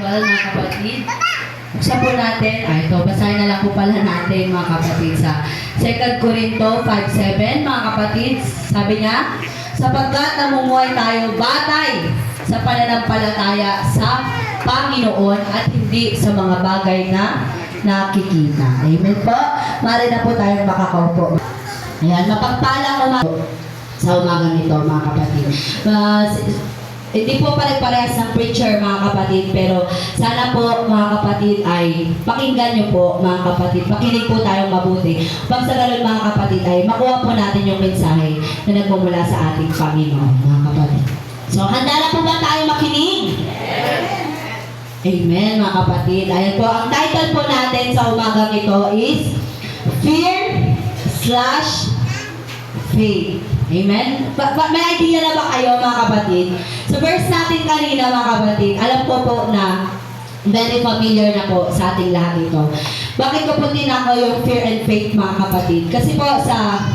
Bible, mga kapatid. Buksan po natin, ito, basahin na lang po pala natin, mga kapatid, sa 2 Corinto 5:7, mga kapatid. Sabi niya, sapagkat namumuhay tayo batay sa pananampalataya sa Panginoon at hindi sa mga bagay na nakikita. Amen po. Mari na po tayong makakaupo. Ayan, mapagpalang umaga sa umagang ito, mga kapatid. Hindi po pare-parehas ng preacher, mga kapatid, pero sana po, mga kapatid, ay pakinggan nyo po, mga kapatid. Pakinig po tayong mabuti. Pag sa ganun, mga kapatid, ay makuha po natin yung mensahe na nagmumula sa ating Panginoon, mga kapatid. So, handa na po ba tayo makinig? Amen, mga kapatid. Ayan po, ang title po natin sa umagang ito is Fear/Faith. Amen? May idea na ba kayo, mga kapatid? So, verse natin kanina, mga kapatid, alam ko po na very familiar na po sa ating lahat ito. Bakit ko po tinako yung fear and faith, mga kapatid? Kasi po sa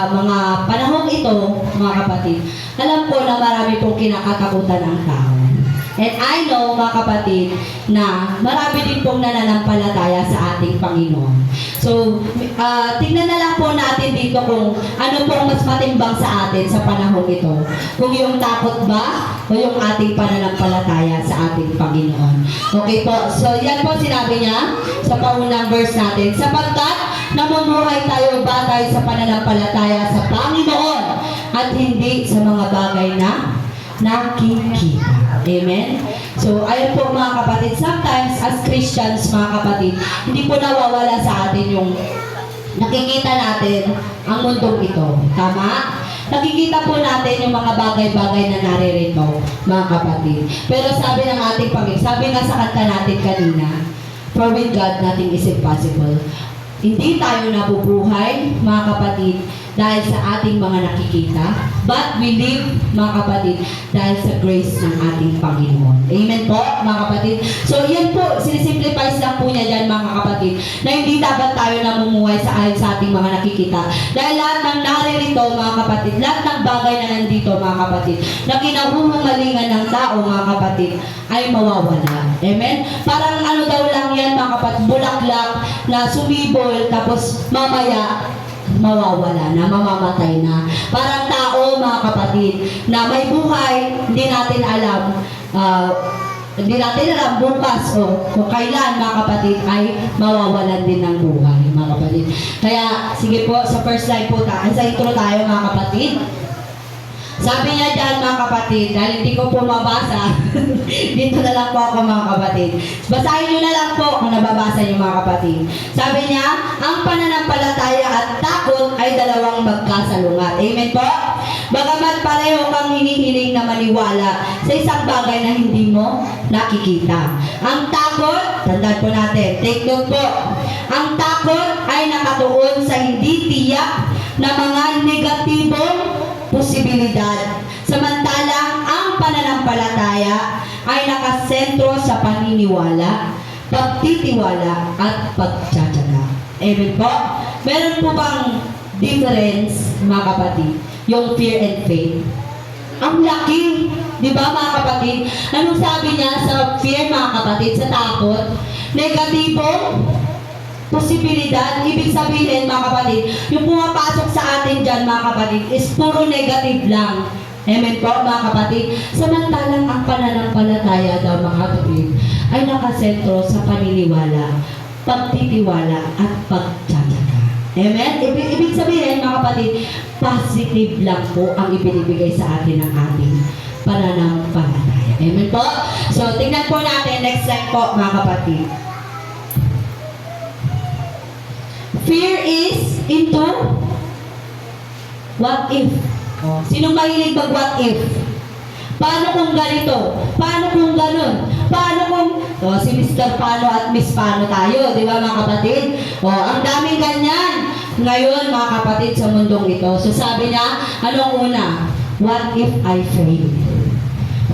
mga panahong ito, mga kapatid, alam ko na marami pong kinakatakutan ang tao. And I know, mga kapatid, na marami din pong nananampalataya sa ating Panginoon. So, tingnan na lang po natin dito kung ano pong mas matimbang sa atin sa panahon ito. Kung yung takot ba o yung ating pananampalataya sa ating Panginoon. Okay po, so yan po sinabi niya sa paunang verse natin. Sapagkat namumuhay tayo batay sa pananampalataya sa Panginoon at hindi sa mga bagay na nakikita. Amen? So, ayun po, mga kapatid, sometimes as Christians, mga kapatid, hindi po nawawala sa atin yung nakikita natin ang mundong ito. Tama? Nakikita po natin yung mga bagay-bagay na naririto, mga kapatid. Pero sabi ng ating Panginoon, sabi nga sa kanta natin kanina, for with God, nothing is impossible. Hindi tayo nabubuhay, mga kapatid, dahil sa ating mga nakikita, but we live, mga kapatid, dahil sa grace ng ating Panginoon. Amen po, mga kapatid. So, yan po, sinisimplifies lang po niya dyan, mga kapatid, na hindi dapat tayo namumuhay sa ayon sa ating mga nakikita. Dahil lahat ng naririto, mga kapatid, lahat ng bagay na nandito, mga kapatid, na kinahuhumalingan ng tao, mga kapatid, ay mawawala. Amen? Parang ano daw lang yan, mga kapatid, bulaklak na sumibol, tapos mamaya, mawawala na, mamamatay na. Parang tao, mga kapatid, na may buhay, hindi natin alam bukas o kung kailan, mga kapatid, ay mawawalan din ng buhay, mga kapatid. Kaya, sige po, sa first slide po tayo, sa intro tayo, mga kapatid. Sabi niya dyan, mga kapatid, dahil hindi ko po mabasa, dito na lang po ako, mga kapatid. Basahin nyo na lang po kung nababasa nyo, mga kapatid. Sabi niya, ang pananampalataya at takot ay dalawang magkasalungat. Amen po? Bagamat pareho kang hinihiling na maniwala sa isang bagay na hindi mo nakikita. Ang takot, tandaan po natin, take note po, ang takot ay nakatuon sa hindi tiyak na mga negatibong posibilidad. Samantalang ang pananampalataya ay nakasentro sa paniniwala, pagtitiwala at pagtsatsaga. Amen po? Meron po bang difference, mga kapatid, yung fear and faith? Ang laki, di ba, mga kapatid? Anong sabi niya sa fear, mga kapatid, sa takot? Negatibong posibilidad, ibig sabihin, mga kapatid, yung pumapasok sa atin dyan, mga kapatid, is puro negative lang. Amen po, mga kapatid. Samantalang ang pananampalataya daw, mga kapatid, ay nakasentro sa paniniwala, pagtitiwala, at pagtsatsaga. Amen? Ibig sabihin, mga kapatid, positive lang po ang ibinibigay sa atin ng ating pananampalataya. Amen po? So, tingnan po natin, next slide po, mga kapatid. Fear is into what if. Sinong mahilig mag what if? Paano kung ganito? Paano kung ganun? Paano kung si Mr. Paano at Miss Paano tayo, di ba, mga kapatid? Ang daming ganyan ngayon, mga kapatid, sa mundong ito. So sabi niya, anong una? What if I fail?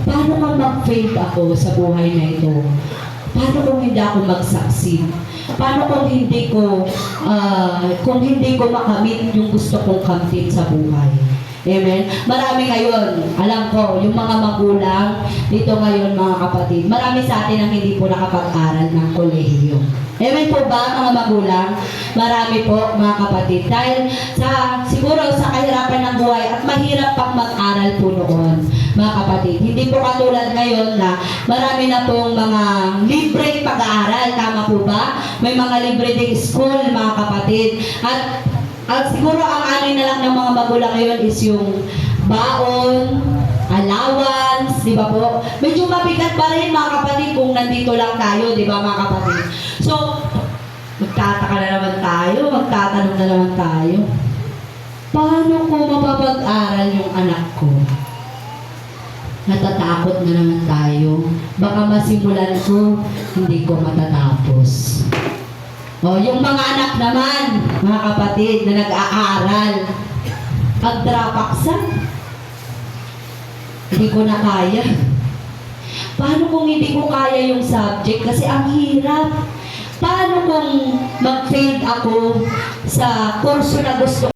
Paano kung mag-fail ako sa buhay na ito? Paano kung hindi ako mag-succeed? Paano kung hindi ko makamit yung gusto kong kamtin sa buhay? Amen? Marami ngayon, alam ko, yung mga magulang dito ngayon mga kapatid, marami sa atin ang hindi po nakapag-aral ng kolehiyo. Amen po ba mga magulang? Marami po mga kapatid. Dahil siguro sa kahirapan ng buhay at mahirap pang mag-aral po noon mga kapatid. Hindi po katulad ngayon na marami na pong mga libreng pag-aaral. Tama po ba? May mga libre ding school mga kapatid. At siguro ang ani na lang ng mga magulang ngayon is yung baon, allowance, di ba po? Medyo mabigat pa rin mga kapatid kung nandito lang tayo, di ba mga kapatid? So, magtataka na naman tayo, magtatanong na naman tayo. Paano ko mapapag-aral yung anak ko? Natatakot na naman tayo. Baka masimulan ko, hindi ko matatapos. O, yung mga anak naman, mga kapatid, na nag-aaral, pag-drapaksan, hindi ko na kaya. Paano kung hindi ko kaya yung subject? Kasi ang hirap. Paano kung mag-fail ako sa kurso na gusto